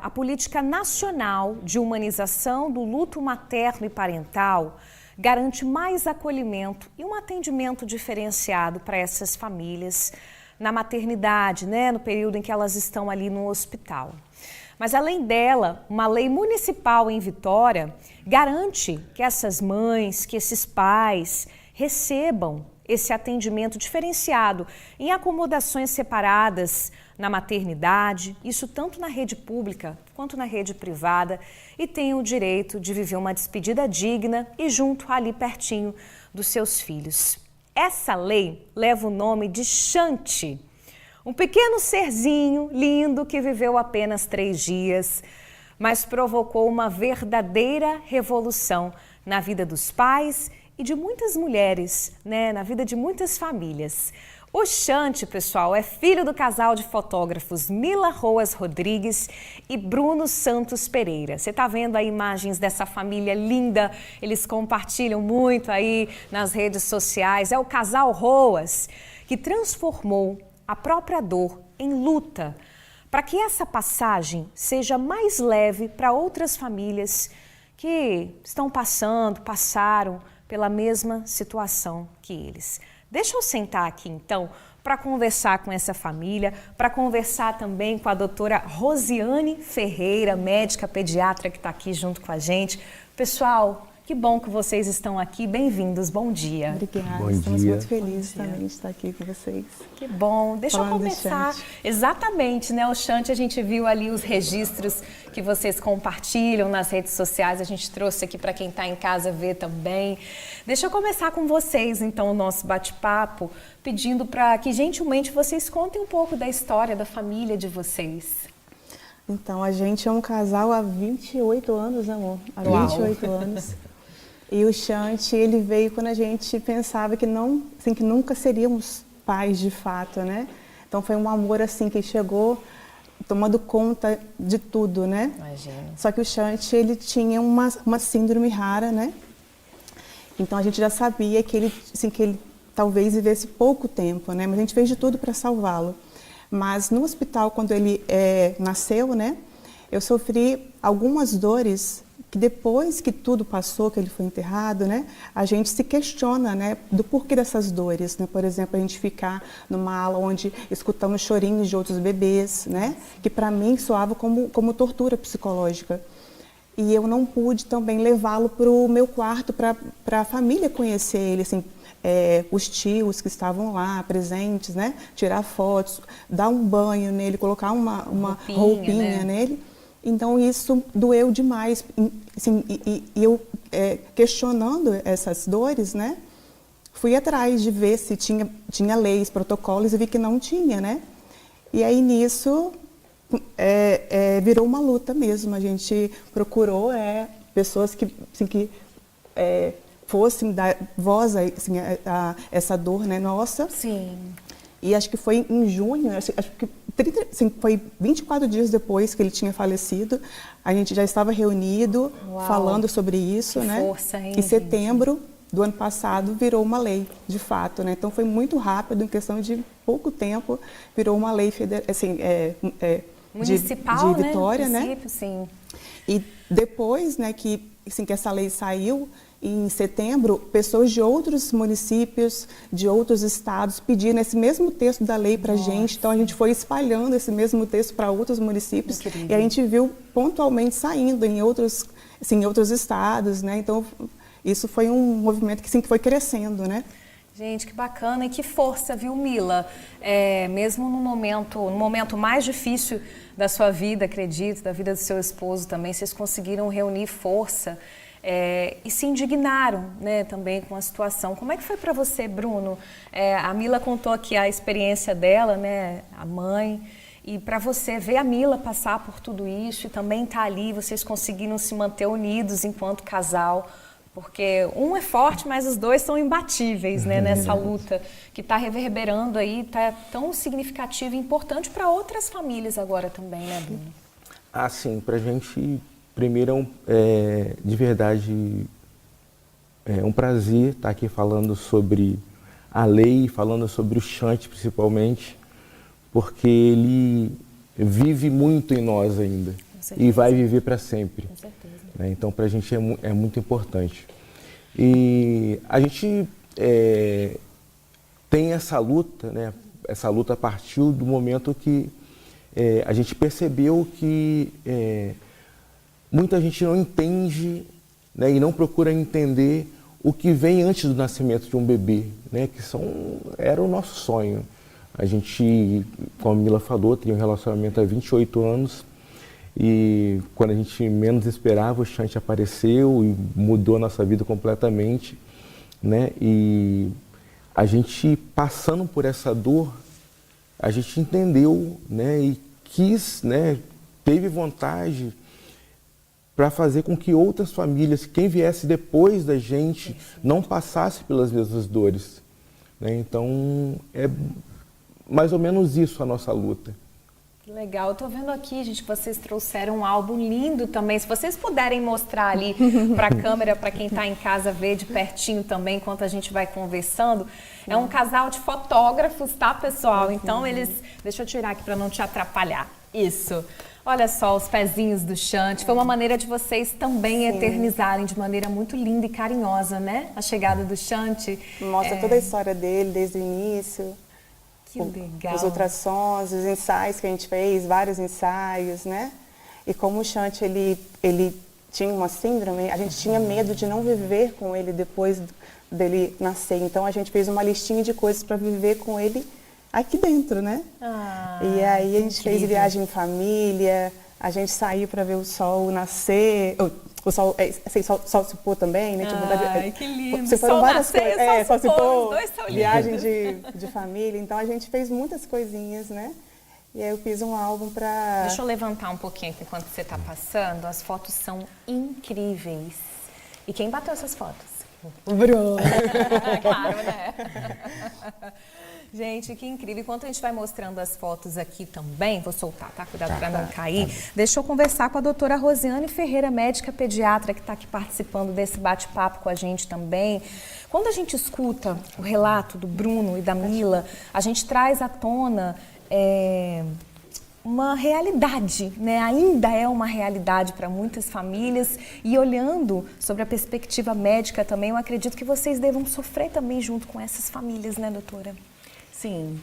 a política nacional de humanização do luto materno e parental garante mais acolhimento e um atendimento diferenciado para essas famílias na maternidade, no período em que elas estão ali no hospital. Mas além dela, uma lei municipal em Vitória garante que essas mães, que esses pais recebam esse atendimento diferenciado em acomodações separadas na maternidade, isso tanto na rede pública quanto na rede privada, e tenham o direito de viver uma despedida digna e junto ali pertinho dos seus filhos. Essa lei leva o nome de Xante, um pequeno serzinho lindo que viveu apenas 3 dias, mas provocou uma verdadeira revolução na vida dos pais e de muitas mulheres, na vida de muitas famílias. O Xante, pessoal, é filho do casal de fotógrafos Mila Roas Rodrigues e Bruno Santos Pereira. Você está vendo aí imagens dessa família linda, eles compartilham muito aí nas redes sociais. É o casal Roas que transformou a própria dor em luta para que essa passagem seja mais leve para outras famílias que passaram pela mesma situação que eles. Deixa eu sentar aqui, então, para conversar com essa família, para conversar também com a doutora Rosiane Ferreira, médica pediatra que está aqui junto com a gente. Pessoal, que bom que vocês estão aqui. Bem-vindos, bom dia. Obrigada, bom estamos dia. muito felizes também de estar aqui com vocês. Que bom. Deixa eu começar. Exatamente, o Xante, a gente viu ali os registros que vocês compartilham nas redes sociais, a gente trouxe aqui para quem está em casa ver também. Deixa eu começar com vocês, então, o nosso bate-papo, pedindo para que gentilmente vocês contem um pouco da história da família de vocês. Então, a gente é um casal há 28 anos, amor. Há Uau. 28 anos. E o Xante, ele veio quando a gente pensava que não, assim, que nunca seríamos pais de fato, Então foi um amor assim que chegou tomando conta de tudo, Imagina. Só que o Xante, ele tinha uma síndrome rara, Então a gente já sabia que ele talvez vivesse pouco tempo, Mas a gente fez de tudo para salvá-lo. Mas no hospital, quando ele nasceu, eu sofri algumas dores que depois que tudo passou, que ele foi enterrado, a gente se questiona, do porquê dessas dores, Por exemplo, a gente ficar numa ala onde escutamos chorinhos de outros bebês, Que para mim soava como tortura psicológica. E eu não pude também levá-lo para o meu quarto para a família conhecer ele, assim, os tios que estavam lá presentes, tirar fotos, dar um banho nele, colocar uma roupinha nele. Então isso doeu demais, assim, e eu questionando essas dores, fui atrás de ver se tinha leis, protocolos, e vi que não tinha, E aí nisso virou uma luta mesmo. A gente procurou pessoas que fossem dar voz assim, a essa dor, nossa. Sim. E acho que foi em junho, acho que foi 24 dias depois que ele tinha falecido, a gente já estava reunido, Uau. Falando sobre isso, Que força, hein, Em setembro do ano passado virou uma lei, de fato, Então foi muito rápido, em questão de pouco tempo, virou uma lei assim, municipal, de Vitória, Sim. E depois, que essa lei saiu, em setembro, pessoas de outros municípios, de outros estados, pediram esse mesmo texto da lei para a gente. Então, a gente foi espalhando esse mesmo texto para outros municípios. Incrível. E a gente viu pontualmente saindo em outros estados, Então, isso foi um movimento que foi crescendo, Gente, que bacana e que força, viu, Mila? Mesmo no momento mais difícil da sua vida, acredito, da vida do seu esposo também, vocês conseguiram reunir força e se indignaram, também com a situação. Como é que foi para você, Bruno? A Mila contou aqui a experiência dela, a mãe, e para você ver a Mila passar por tudo isso e também estar ali, vocês conseguiram se manter unidos enquanto casal. Porque um é forte, mas os dois são imbatíveis, nessa luta que está reverberando aí, está tão significativa e importante para outras famílias agora também, Bruno? Ah, sim, para a gente, primeiro, de verdade, é um prazer estar aqui falando sobre a lei, falando sobre o Xante principalmente, porque ele vive muito em nós ainda. e vai viver para sempre. Com certeza. Né? Então, para a gente é muito importante. E a gente tem essa luta, né? Essa luta partiu do momento que a gente percebeu que muita gente não entende, né? E não procura entender o que vem antes do nascimento de um bebê, né? Que era o nosso sonho. A gente, como a Mila falou, tinha um relacionamento há 28 anos e quando a gente menos esperava, o Chante apareceu e mudou a nossa vida completamente, né? E a gente, passando por essa dor, a gente entendeu, né? E quis, né? Teve vontade para fazer com que outras famílias, quem viesse depois da gente, não passasse pelas mesmas dores, né? Então, é mais ou menos isso a nossa luta. Legal, eu tô vendo aqui, gente, que vocês trouxeram um álbum lindo também. Se vocês puderem mostrar ali para a câmera, para quem está em casa ver de pertinho também, enquanto a gente vai conversando. É um casal de fotógrafos, tá, pessoal? Então eles... Deixa eu tirar aqui para não te atrapalhar. Isso. Olha só os pezinhos do Chante. Foi uma maneira de vocês também eternizarem de maneira muito linda e carinhosa, né? A chegada do Chante. Mostra toda a história dele desde o início. Que legal. Os ultrassons, os ensaios que a gente fez, vários ensaios, né? E como o Chante, ele tinha uma síndrome, a gente tinha medo de não viver com ele depois dele nascer. Então, a gente fez uma listinha de coisas para viver com ele aqui dentro, né? E aí, a gente fez viagem em família, a gente saiu para ver o sol nascer... O sol, assim, sol se pôr também, né? Ai, que lindo. Você foram várias coisas. Sol se pôr, viagem de família. Então, a gente fez muitas coisinhas, né? E aí eu fiz um álbum para... Deixa eu levantar um pouquinho aqui enquanto você está passando. As fotos são incríveis. E quem bateu essas fotos? O Bruno. Claro, né? Gente, que incrível. Enquanto a gente vai mostrando as fotos aqui também, vou soltar, tá? Cuidado para não cair. Deixa eu conversar com a doutora Rosiane Ferreira, médica pediatra, que está aqui participando desse bate-papo com a gente também. Quando a gente escuta o relato do Bruno e da Mila, a gente traz à tona uma realidade, né? Ainda é uma realidade para muitas famílias. E olhando sobre a perspectiva médica também, eu acredito que vocês devam sofrer também junto com essas famílias, né, doutora? Sim,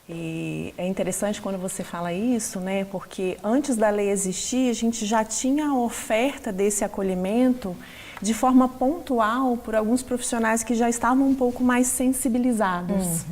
e é interessante quando você fala isso, né? Porque antes da lei existir, a gente já tinha a oferta desse acolhimento de forma pontual por alguns profissionais que já estavam um pouco mais sensibilizados.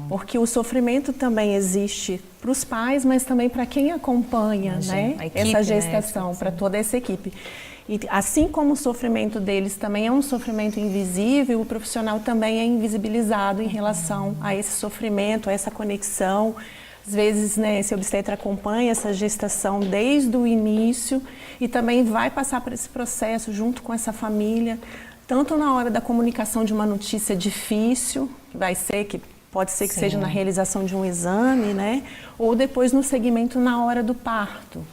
Porque o sofrimento também existe para os pais, mas também para quem acompanha, né? Equipe, essa gestação, para toda essa equipe. E assim como o sofrimento deles também é um sofrimento invisível, o profissional também é invisibilizado em relação a esse sofrimento, a essa conexão. Às vezes, né, esse obstetra acompanha essa gestação desde o início e também vai passar por esse processo junto com essa família, tanto na hora da comunicação de uma notícia difícil, que pode ser que seja na realização de um exame, né, ou depois no segmento na hora do parto.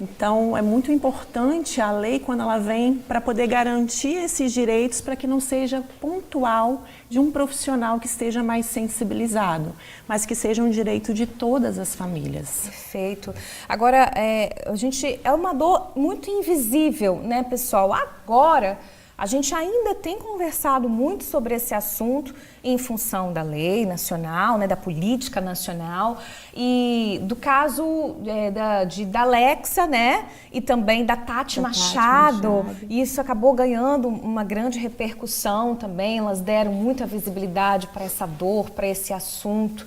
Então, é muito importante a lei, quando ela vem, para poder garantir esses direitos, para que não seja pontual de um profissional que esteja mais sensibilizado, mas que seja um direito de todas as famílias. Perfeito. Agora, é uma dor muito invisível, né, pessoal? Agora, a gente ainda tem conversado muito sobre esse assunto em função da lei nacional, né, da política nacional e do caso da Alexa, né, e também da Tati Machado. E isso acabou ganhando uma grande repercussão também. Elas deram muita visibilidade para essa dor, para esse assunto.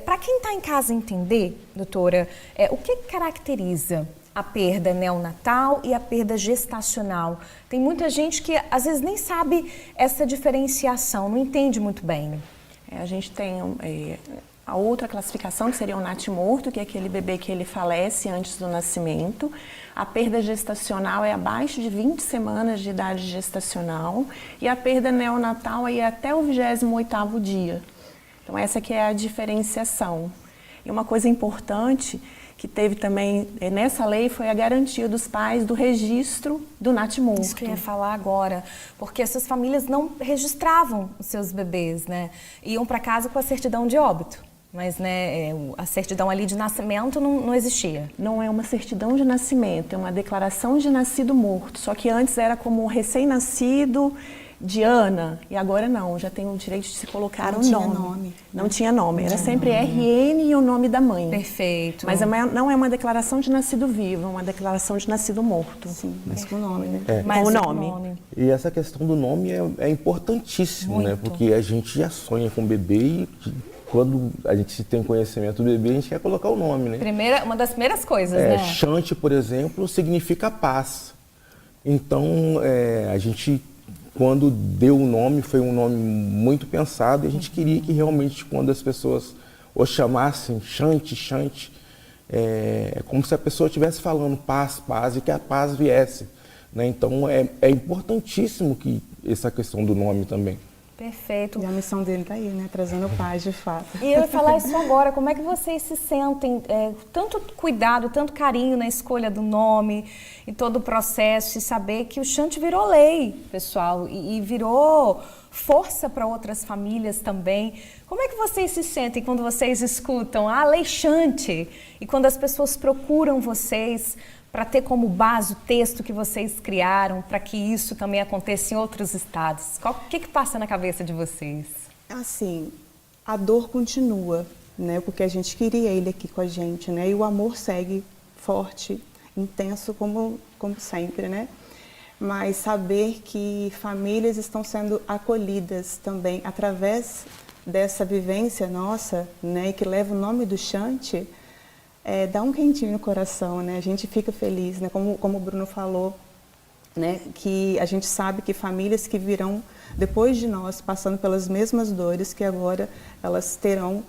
Para quem está em casa entender, doutora, o que caracteriza a perda neonatal e a perda gestacional? Tem muita gente que às vezes nem sabe essa diferenciação, não entende muito bem. A gente tem a outra classificação, que seria o natimorto, que é aquele bebê que ele falece antes do nascimento. A perda gestacional é abaixo de 20 semanas de idade gestacional e a perda neonatal é até o 28º dia. Então essa que é a diferenciação. E uma coisa importante que teve também nessa lei foi a garantia dos pais do registro do natimorto. Isso que eu ia falar agora, porque essas famílias não registravam os seus bebês, né? Iam para casa com a certidão de óbito, Mas, né, a certidão ali de nascimento não existia. Não é uma certidão de nascimento, é uma declaração de nascido morto. Só que antes era como recém-nascido Diana, e agora não, já tem o direito de se colocar um nome. Não tinha nome, era sempre RN e o nome da mãe. Perfeito. Mas não é uma declaração de nascido vivo, é uma declaração de nascido morto. Sim, mas com o nome, né? Com o nome. E essa questão do nome é importantíssimo, né? Porque a gente já sonha com o bebê e quando a gente tem conhecimento do bebê, a gente quer colocar o nome, né? Uma das primeiras coisas, né? Chante, por exemplo, significa paz. Então, a gente, quando deu o nome, foi um nome muito pensado e a gente queria que realmente, quando as pessoas o chamassem Chante, é como se a pessoa estivesse falando paz e que a paz viesse, né? Então, é importantíssimo que essa questão do nome também. Perfeito. E a missão dele está aí, né? Trazendo paz, de fato. E eu ia falar isso agora, como é que vocês se sentem, tanto cuidado, tanto carinho na escolha do nome e todo o processo, e saber que o Chante virou lei, pessoal, e virou força para outras famílias também. Como é que vocês se sentem quando vocês escutam a Lei Chante e quando as pessoas procuram vocês para ter como base o texto que vocês criaram, para que isso também aconteça em outros estados? O que passa na cabeça de vocês? Assim, a dor continua, né? Porque a gente queria ele aqui com a gente, né? E o amor segue forte, intenso como sempre, né? Mas saber que famílias estão sendo acolhidas também através dessa vivência nossa, né? E que leva o nome do Chante, dá um quentinho no coração, né? A gente fica feliz, né? Como o Bruno falou, né? Que a gente sabe que famílias que virão depois de nós, passando pelas mesmas dores, que agora elas terão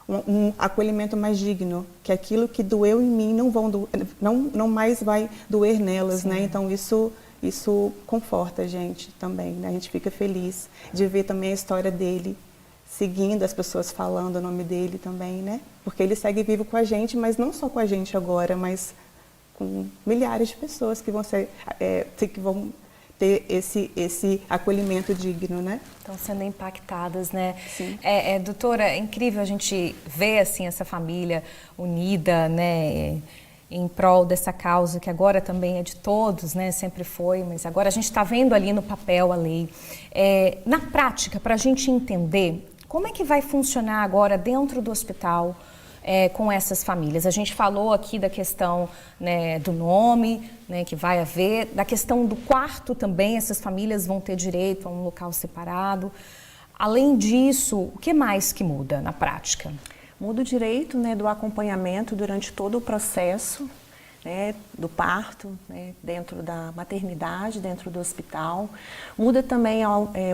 um acolhimento mais digno, que aquilo que doeu em mim não mais vai doer nelas, né? Então isso conforta a gente também, né? A gente fica feliz de ver também a história dele, seguindo as pessoas falando o nome dele também, né? Porque ele segue vivo com a gente, mas não só com a gente agora, mas com milhares de pessoas que vão ter esse acolhimento digno, né? Estão sendo impactadas, né? Sim. Doutora, é incrível a gente ver assim essa família unida, né? Em prol dessa causa que agora também é de todos, né? Sempre foi, mas agora a gente está vendo ali no papel a lei. Na prática, para a gente entender como é que vai funcionar agora dentro do hospital com essas famílias. A gente falou aqui da questão, né, do nome, né, que vai haver, da questão do quarto também, essas famílias vão ter direito a um local separado. Além disso, o que mais que muda na prática? Muda o direito, né, do acompanhamento durante todo o processo, né, do parto, né, dentro da maternidade, dentro do hospital. Muda também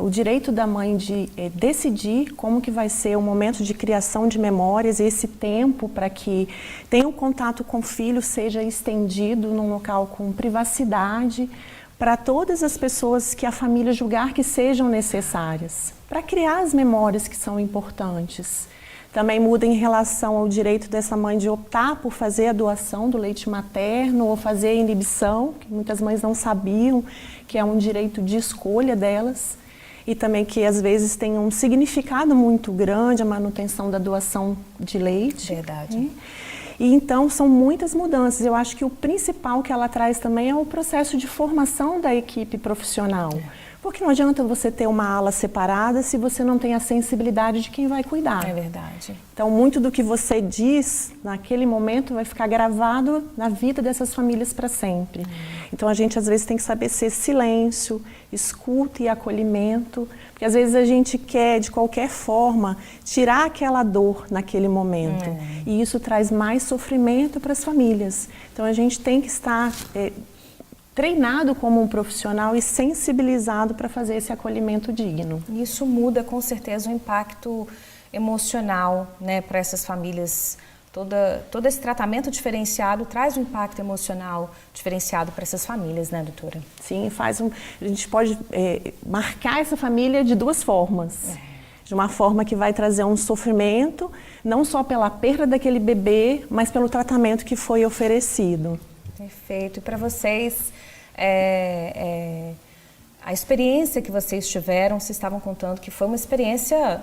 o direito da mãe de decidir como que vai ser o momento de criação de memórias, e esse tempo para que tenha um contato com o filho seja estendido num local com privacidade para todas as pessoas que a família julgar que sejam necessárias, para criar as memórias que são importantes. Também muda em relação ao direito dessa mãe de optar por fazer a doação do leite materno ou fazer a inibição, que muitas mães não sabiam, que é um direito de escolha delas, e também que às vezes tem um significado muito grande a manutenção da doação de leite. Verdade. Né? E então são muitas mudanças. Eu acho que o principal que ela traz também é o processo de formação da equipe profissional. Porque não adianta você ter uma ala separada se você não tem a sensibilidade de quem vai cuidar. É verdade. Então, muito do que você diz naquele momento vai ficar gravado na vida dessas famílias para sempre. Então, a gente às vezes tem que saber ser silêncio, escuta e acolhimento, porque às vezes a gente quer, de qualquer forma, tirar aquela dor naquele momento. E isso traz mais sofrimento para as famílias. Então, a gente tem que estar treinado como um profissional e sensibilizado para fazer esse acolhimento digno. Isso muda com certeza o impacto emocional, né, para essas famílias. Todo esse tratamento diferenciado traz um impacto emocional diferenciado para essas famílias, né, doutora? Sim, a gente pode marcar essa família de duas formas. De uma forma que vai trazer um sofrimento, não só pela perda daquele bebê, mas pelo tratamento que foi oferecido. Perfeito. E para vocês, a experiência que vocês tiveram, vocês estavam contando que foi uma experiência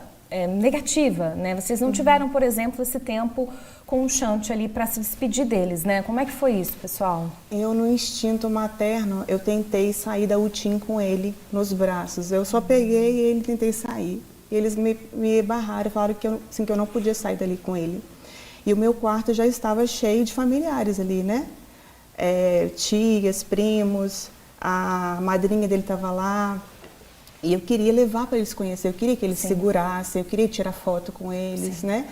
negativa, né? Vocês não tiveram, por exemplo, esse tempo com o Chante ali para se despedir deles, né? Como é que foi isso, pessoal? Eu, no instinto materno, eu tentei sair da UTIM com ele nos braços. Eu só peguei ele e tentei sair. E eles me barraram, falaram que que eu não podia sair dali com ele. E o meu quarto já estava cheio de familiares ali, né? Tias, primos, a madrinha dele estava lá. E eu queria levar para eles conhecer, eu queria que eles segurassem, eu queria tirar foto com eles, né?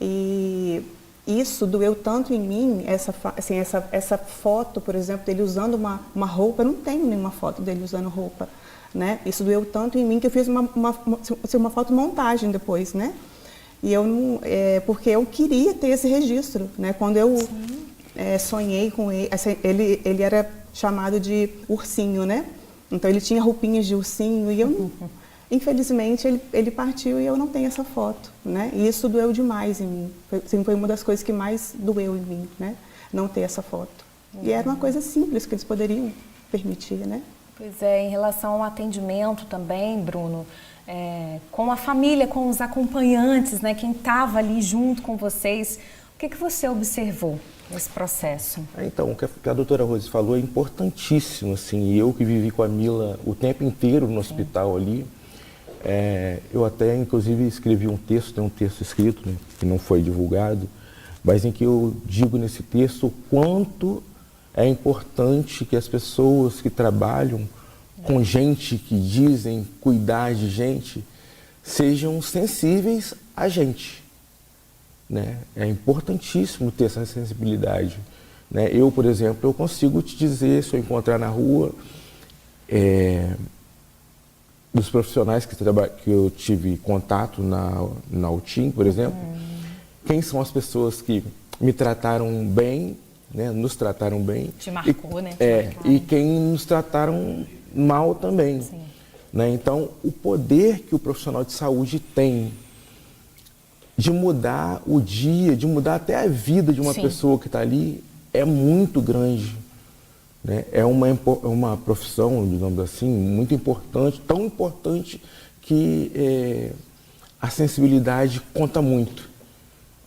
E isso doeu tanto em mim, essa foto, por exemplo, dele usando uma roupa, eu não tenho nenhuma foto dele usando roupa, né? Isso doeu tanto em mim que eu fiz uma fotomontagem depois, né? E eu não, porque eu queria ter esse registro, né? Quando eu sonhei com ele, ele era chamado de ursinho, né? Então ele tinha roupinhas de ursinho e eu, infelizmente, ele partiu e eu não tenho essa foto, né? E isso doeu demais em mim. Foi uma das coisas que mais doeu em mim, né? Não ter essa foto. E era uma coisa simples que eles poderiam permitir, né? Pois é, em relação ao atendimento também, Bruno, com a família, com os acompanhantes, né? Quem estava ali junto com vocês, o que você observou nesse processo? Então, o que a doutora Rose falou é importantíssimo, assim, e eu que vivi com a Mila o tempo inteiro no hospital ali, eu até, inclusive, escrevi um texto, tem um texto escrito, né, que não foi divulgado, mas em que eu digo nesse texto o quanto é importante que as pessoas que trabalham com gente que dizem cuidar de gente, sejam sensíveis a gente. Né? É importantíssimo ter essa sensibilidade. Né? Eu, por exemplo, eu consigo te dizer, se eu encontrar na rua, dos profissionais que eu tive contato na UTIM, por exemplo, quem são as pessoas que me trataram bem, né? Nos trataram bem. Te marcou, né? E quem nos trataram mal também. Né? Então, o poder que o profissional de saúde tem de mudar o dia, de mudar até a vida de uma pessoa que está ali, é muito grande. Né? É uma profissão, digamos assim, muito importante, tão importante que a sensibilidade conta muito.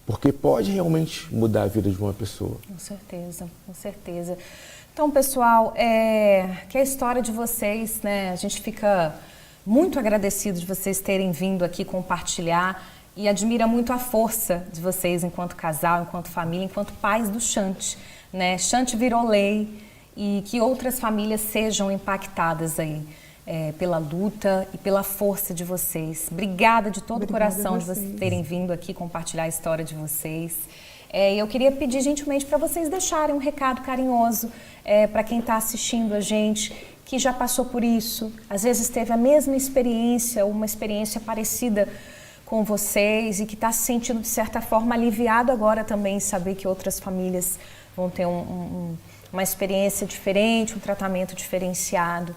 Porque pode realmente mudar a vida de uma pessoa. Com certeza, com certeza. Então, pessoal, que a história de vocês, né? A gente fica muito agradecido de vocês terem vindo aqui compartilhar e admira muito a força de vocês enquanto casal, enquanto família, enquanto pais do Chante, né? Chante virou lei e que outras famílias sejam impactadas aí pela luta e pela força de vocês. Obrigada de todo o coração de vocês terem vindo aqui compartilhar a história de vocês. Eu queria pedir gentilmente para vocês deixarem um recado carinhoso para quem está assistindo a gente, que já passou por isso, às vezes teve a mesma experiência, uma experiência parecida com vocês e que está se sentindo, de certa forma, aliviado agora também em saber que outras famílias vão ter uma experiência diferente, um tratamento diferenciado.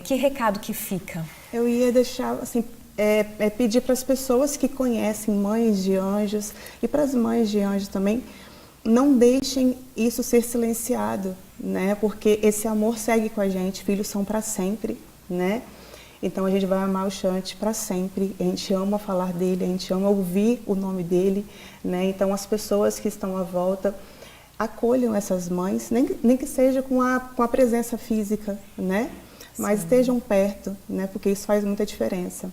Que recado que fica? Eu ia deixar, assim, pedir para as pessoas que conhecem mães de anjos e para as mães de anjos também, não deixem isso ser silenciado, né? Porque esse amor segue com a gente, filhos são para sempre, né? Então a gente vai amar o Chante para sempre, a gente ama falar dele, a gente ama ouvir o nome dele, né? Então as pessoas que estão à volta acolham essas mães, nem que seja com a presença física, né? Mas estejam perto, né? Porque isso faz muita diferença.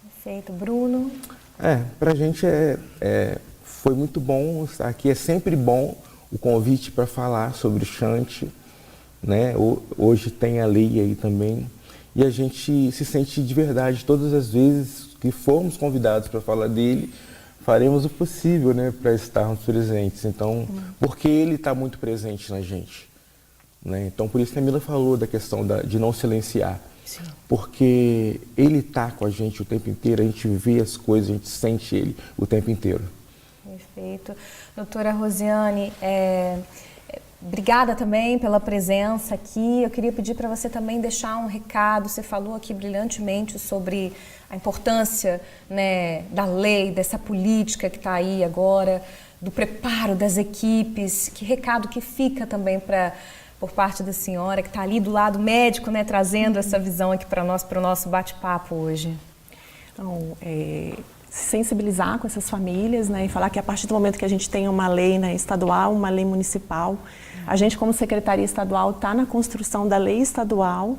Perfeito. Bruno? Pra gente foi muito bom estar aqui, é sempre bom o convite para falar sobre o Chante, né? Hoje tem a lei aí também, e a gente se sente de verdade, todas as vezes que formos convidados para falar dele, faremos o possível, né, para estarmos presentes, então, porque ele está muito presente na gente. Né? Então, por isso que a Mila falou da questão de não silenciar. Sim. Porque ele está com a gente o tempo inteiro, a gente vê as coisas, a gente sente ele o tempo inteiro. Perfeito. Doutora Rosiane, obrigada também pela presença aqui. Eu queria pedir para você também deixar um recado. Você falou aqui brilhantemente sobre a importância, né, da lei, dessa política que está aí agora, do preparo das equipes. Que recado que fica também por parte da senhora, que está ali do lado médico, né, trazendo essa visão aqui para nós, para o nosso bate-papo hoje? Então, se sensibilizar com essas famílias, né, e falar que a partir do momento que a gente tem uma lei, né, estadual, uma lei municipal, a gente como Secretaria Estadual está na construção da lei estadual.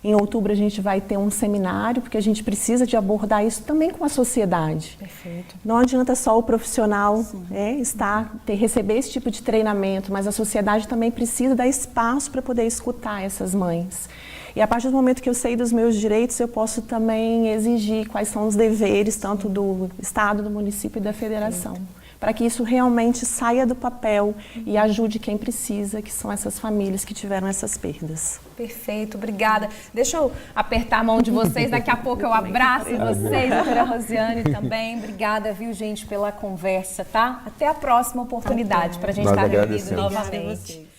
Em outubro a gente vai ter um seminário, porque a gente precisa de abordar isso também com a sociedade. Perfeito. Não adianta só o profissional receber esse tipo de treinamento, mas a sociedade também precisa dar espaço para poder escutar essas mães. E a partir do momento que eu sei dos meus direitos, eu posso também exigir quais são os deveres, tanto do Estado, do município e da federação. Para que isso realmente saia do papel e ajude quem precisa, que são essas famílias que tiveram essas perdas. Perfeito, obrigada. Deixa eu apertar a mão de vocês, daqui a pouco eu abraço vocês, doutora Rosiane também. Obrigada, viu, gente, pela conversa, tá? Até a próxima oportunidade para a gente estar reunido novamente.